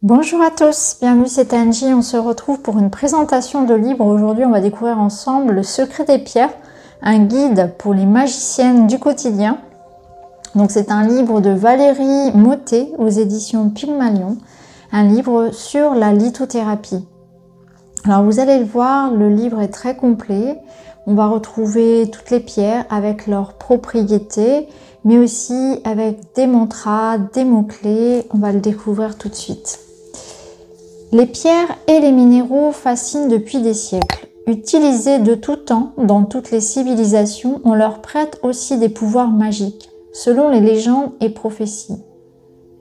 Bonjour à tous, bienvenue, c'est Angie. On se retrouve pour une présentation de livre. Aujourd'hui, on va découvrir ensemble Le secret des pierres, un guide pour les magiciennes du quotidien. Donc, c'est un livre de Valérie Mottet aux éditions Pygmalion, un livre sur la lithothérapie. Alors, vous allez le voir, le livre est très complet. On va retrouver toutes les pierres avec leurs propriétés, mais aussi avec des mantras, des mots-clés. On va le découvrir tout de suite. Les pierres et les minéraux fascinent depuis des siècles. Utilisés de tout temps dans toutes les civilisations, on leur prête aussi des pouvoirs magiques, selon les légendes et prophéties.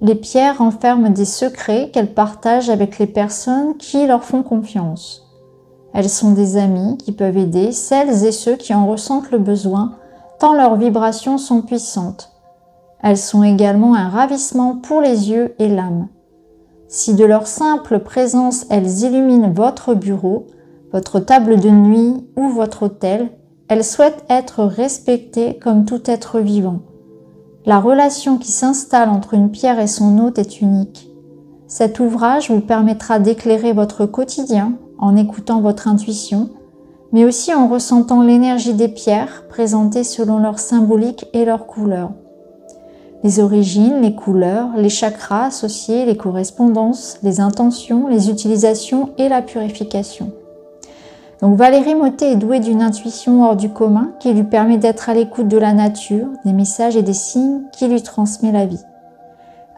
Les pierres renferment des secrets qu'elles partagent avec les personnes qui leur font confiance. Elles sont des amies qui peuvent aider celles et ceux qui en ressentent le besoin, tant leurs vibrations sont puissantes. Elles sont également un ravissement pour les yeux et l'âme. Si de leur simple présence elles illuminent votre bureau, votre table de nuit ou votre hôtel, elles souhaitent être respectées comme tout être vivant. La relation qui s'installe entre une pierre et son hôte est unique. Cet ouvrage vous permettra d'éclairer votre quotidien en écoutant votre intuition, mais aussi en ressentant l'énergie des pierres présentées selon leur symbolique et leur couleur. Les origines, les couleurs, les chakras associés, les correspondances, les intentions, les utilisations et la purification. Donc Valérie Mottet est douée d'une intuition hors du commun qui lui permet d'être à l'écoute de la nature, des messages et des signes qui lui transmet la vie.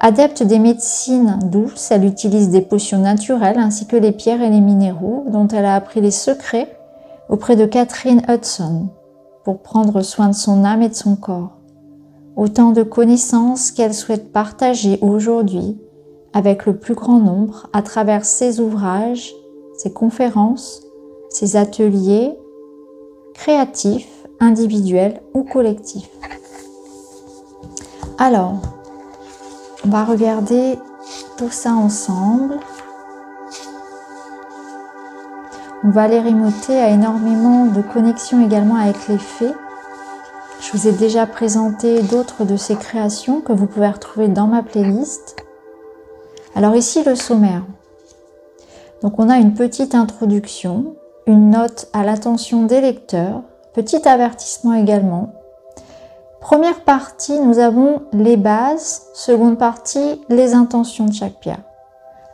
Adepte des médecines douces, elle utilise des potions naturelles ainsi que les pierres et les minéraux dont elle a appris les secrets auprès de Catherine Hudson pour prendre soin de son âme et de son corps. Autant de connaissances qu'elle souhaite partager aujourd'hui avec le plus grand nombre à travers ses ouvrages, ses conférences, ses ateliers créatifs, individuels ou collectifs. Alors, on va regarder tout ça ensemble. Valérie Mottet a énormément de connexions également avec les fées. Je vous ai déjà présenté d'autres de ses créations que vous pouvez retrouver dans ma playlist. Alors ici le sommaire. Donc on a une petite introduction, une note à l'attention des lecteurs, petit avertissement également. Première partie, nous avons les bases. Seconde partie, les intentions de chaque pierre.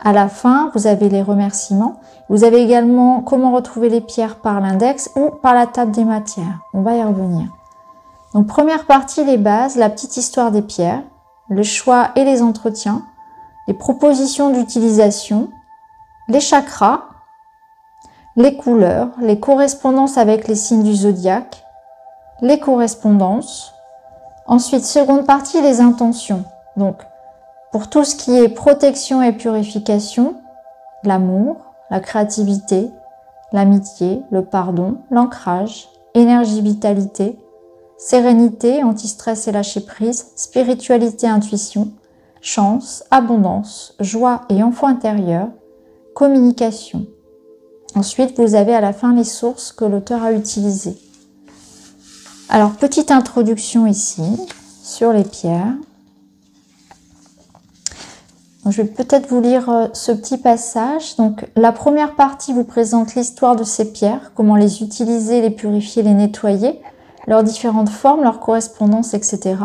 À la fin, vous avez les remerciements. Vous avez également comment retrouver les pierres par l'index ou par la table des matières. On va y revenir. Donc première partie, les bases, la petite histoire des pierres, le choix et les entretiens, les propositions d'utilisation, les chakras, les couleurs, les correspondances avec les signes du zodiaque, les correspondances. Ensuite, seconde partie, les intentions. Donc pour tout ce qui est protection et purification, l'amour, la créativité, l'amitié, le pardon, l'ancrage, énergie, vitalité, sérénité, anti-stress et lâcher prise, spiritualité, intuition, chance, abondance, joie et enfant intérieur, communication. Ensuite, vous avez à la fin les sources que l'auteur a utilisées. Alors, petite introduction ici sur les pierres. Donc, je vais peut-être vous lire ce petit passage. Donc, la première partie vous présente l'histoire de ces pierres, comment les utiliser, les purifier, les nettoyer, leurs différentes formes, leurs correspondances, etc.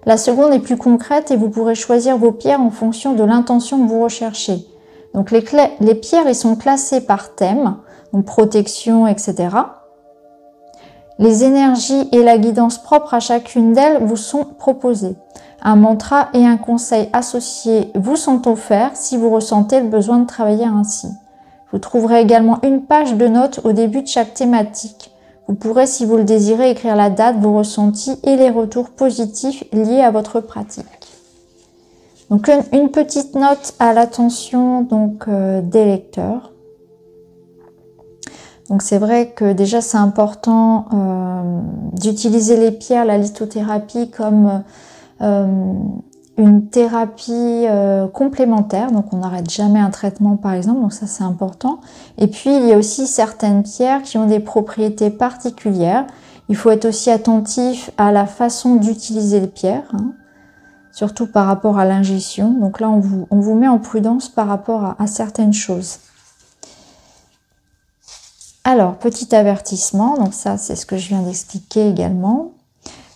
La seconde est plus concrète et vous pourrez choisir vos pierres en fonction de l'intention que vous recherchez. Donc les pierres elles sont classées par thème, donc protection, etc. Les énergies et la guidance propre à chacune d'elles vous sont proposées. Un mantra et un conseil associés vous sont offerts si vous ressentez le besoin de travailler ainsi. Vous trouverez également une page de notes au début de chaque thématique. Vous pourrez, si vous le désirez, écrire la date, vos ressentis et les retours positifs liés à votre pratique. Donc une petite note à l'attention des lecteurs. Donc c'est vrai que déjà c'est important d'utiliser les pierres, la lithothérapie comme une thérapie complémentaire, donc on n'arrête jamais un traitement par exemple, donc ça c'est important. Et puis il y a aussi certaines pierres qui ont des propriétés particulières. Il faut être aussi attentif à la façon d'utiliser les pierres, hein, surtout par rapport à l'ingestion. Donc là on vous met en prudence par rapport à certaines choses. Alors, petit avertissement, donc ça c'est ce que je viens d'expliquer également.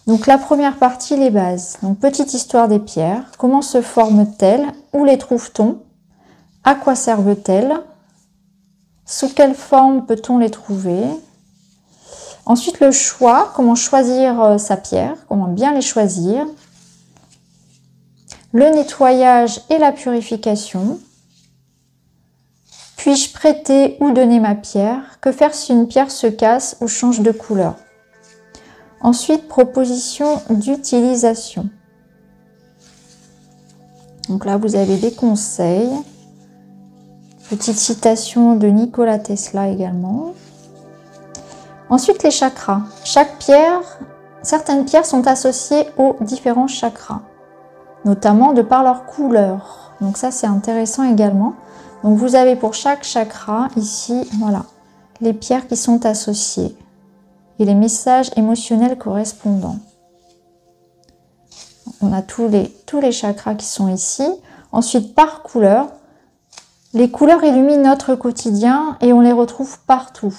Donc la première partie, les bases. Donc petite histoire des pierres. Comment se forment-elles? Où les trouve-t-on? À quoi servent-elles? Sous quelle forme peut-on les trouver? Ensuite le choix, comment choisir sa pierre, comment bien les choisir. Le nettoyage et la purification. Puis-je prêter ou donner ma pierre? Que faire si une pierre se casse ou change de couleur? Ensuite, proposition d'utilisation. Donc là, vous avez des conseils. Petite citation de Nikola Tesla également. Ensuite, les chakras. Chaque pierre, certaines pierres sont associées aux différents chakras, notamment de par leur couleur. Donc ça, c'est intéressant également. Donc vous avez pour chaque chakra ici, voilà, les pierres qui sont associées et les messages émotionnels correspondants. On a tous les chakras qui sont ici. Ensuite, par couleur, les couleurs illuminent notre quotidien et on les retrouve partout.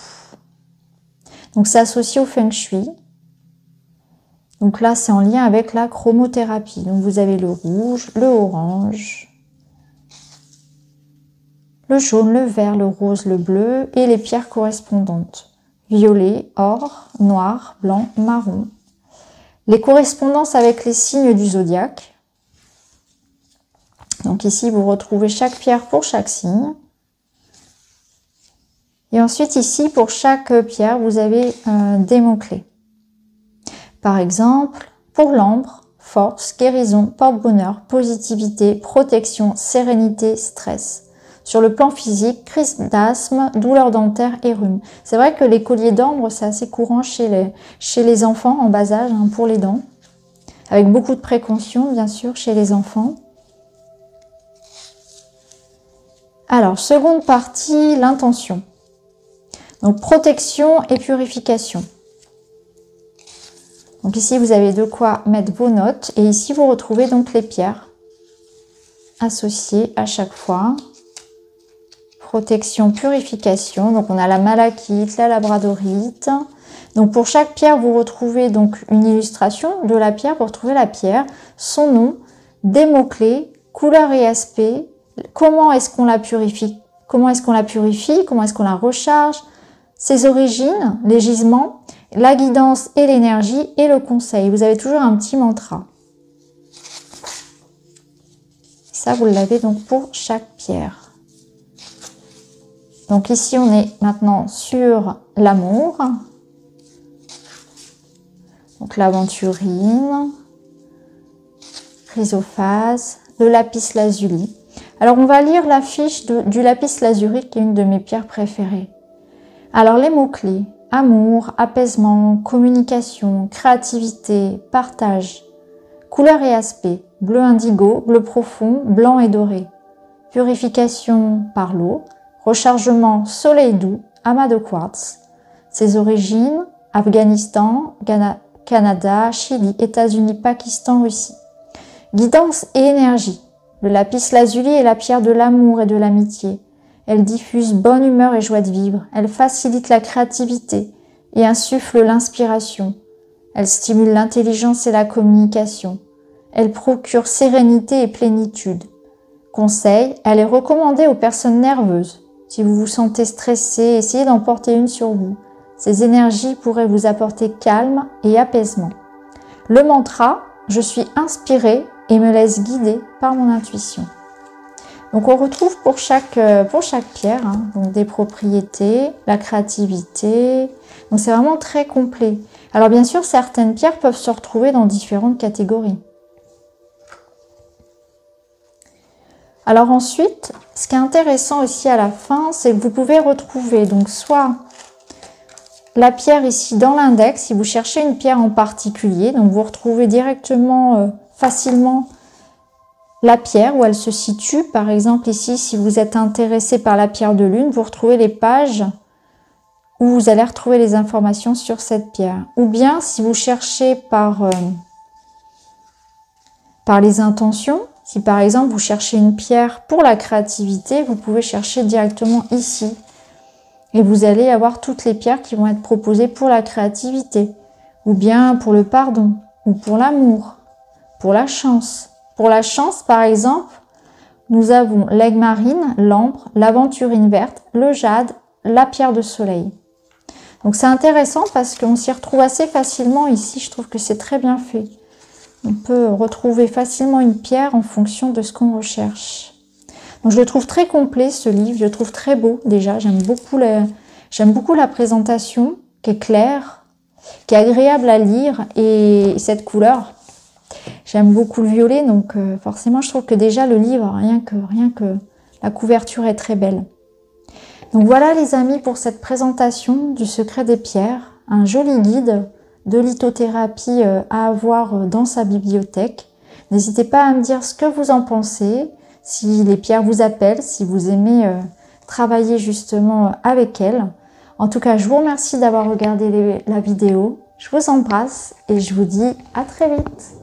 Donc c'est associé au Feng Shui. Donc là, c'est en lien avec la chromothérapie. Donc vous avez le rouge, le orange, le jaune, le vert, le rose, le bleu et les pierres correspondantes. Violet, or, noir, blanc, marron. Les correspondances avec les signes du zodiaque. Donc ici, vous retrouvez chaque pierre pour chaque signe. Et ensuite, ici, pour chaque pierre, vous avez des mots-clés. Par exemple, pour l'ambre, force, guérison, porte-bonheur, positivité, protection, sérénité, stress. Sur le plan physique, crise d'asthme, douleur dentaire et rhume. C'est vrai que les colliers d'ambre, c'est assez courant chez les enfants en bas âge, hein, pour les dents. Avec beaucoup de précautions, bien sûr, chez les enfants. Alors, seconde partie, l'intention. Donc, protection et purification. Donc ici, vous avez de quoi mettre vos notes. Et ici, vous retrouvez donc les pierres associées à chaque fois. Protection, purification. Donc on a la malachite, la labradorite. Donc pour chaque pierre, vous retrouvez donc une illustration de la pierre pour retrouver la pierre, son nom, des mots-clés, couleur et aspect, comment est-ce qu'on la purifie, comment est-ce qu'on la recharge, ses origines, les gisements, la guidance et l'énergie et le conseil. Vous avez toujours un petit mantra. Ça, vous l'avez donc pour chaque pierre. Donc ici, on est maintenant sur l'amour. Donc l'aventurine, chrysophase, le lapis lazuli. Alors on va lire la fiche du lapis lazuli qui est une de mes pierres préférées. Alors les mots-clés, amour, apaisement, communication, créativité, partage, couleur et aspect, bleu indigo, bleu profond, blanc et doré, purification par l'eau, rechargement soleil doux, amas de quartz. Ses origines, Afghanistan, Canada, Chili, États-Unis, Pakistan, Russie. Guidance et énergie. Le lapis lazuli est la pierre de l'amour et de l'amitié. Elle diffuse bonne humeur et joie de vivre. Elle facilite la créativité et insuffle l'inspiration. Elle stimule l'intelligence et la communication. Elle procure sérénité et plénitude. Conseil, elle est recommandée aux personnes nerveuses. Si vous vous sentez stressé, essayez d'en porter une sur vous. Ces énergies pourraient vous apporter calme et apaisement. Le mantra, je suis inspirée et me laisse guider par mon intuition. Donc on retrouve pour chaque pierre, hein, donc des propriétés, la créativité. Donc c'est vraiment très complet. Alors bien sûr, certaines pierres peuvent se retrouver dans différentes catégories. Alors ensuite, ce qui est intéressant aussi à la fin, c'est que vous pouvez retrouver donc soit la pierre ici dans l'index, si vous cherchez une pierre en particulier, donc vous retrouvez directement, facilement la pierre, où elle se situe. Par exemple, ici, si vous êtes intéressé par la pierre de lune, vous retrouvez les pages où vous allez retrouver les informations sur cette pierre. Ou bien, si vous cherchez par les intentions, si par exemple vous cherchez une pierre pour la créativité, vous pouvez chercher directement ici. Et vous allez avoir toutes les pierres qui vont être proposées pour la créativité, ou bien pour le pardon, ou pour l'amour, pour la chance. Pour la chance, par exemple, nous avons l'aigle marine, l'ambre, l'aventurine verte, le jade, la pierre de soleil. Donc c'est intéressant parce qu'on s'y retrouve assez facilement ici. Je trouve que c'est très bien fait. On peut retrouver facilement une pierre en fonction de ce qu'on recherche. Donc je le trouve très complet ce livre, je le trouve très beau déjà. J'aime beaucoup la présentation qui est claire, qui est agréable à lire et cette couleur. J'aime beaucoup le violet, donc forcément je trouve que déjà le livre, rien que la couverture est très belle. Donc voilà les amis pour cette présentation du secret des pierres, un joli guide de lithothérapie à avoir dans sa bibliothèque. N'hésitez pas à me dire ce que vous en pensez, si les pierres vous appellent, si vous aimez travailler justement avec elles. En tout cas, je vous remercie d'avoir regardé la vidéo. Je vous embrasse et je vous dis à très vite.